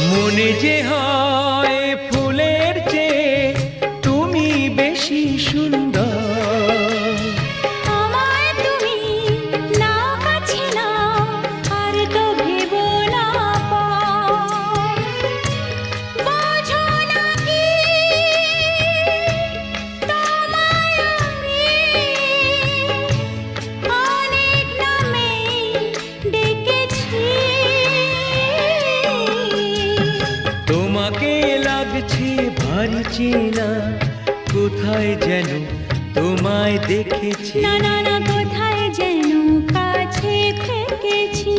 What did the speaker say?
মনে যে হয় ফুলের চেয়ে তুমি বেশি সুন্দর। আমায় তুমি না কাছে না আর তো ভেবো না পর। বোঝো না কি তোমায় আমি অনেক নামে ডেকেছি। তোমাকে লাগছে ভারী চেনা, কোথায় যেন তোমায় দেখেছি। না না না, কোথায় যেন কাছে থেকেছি।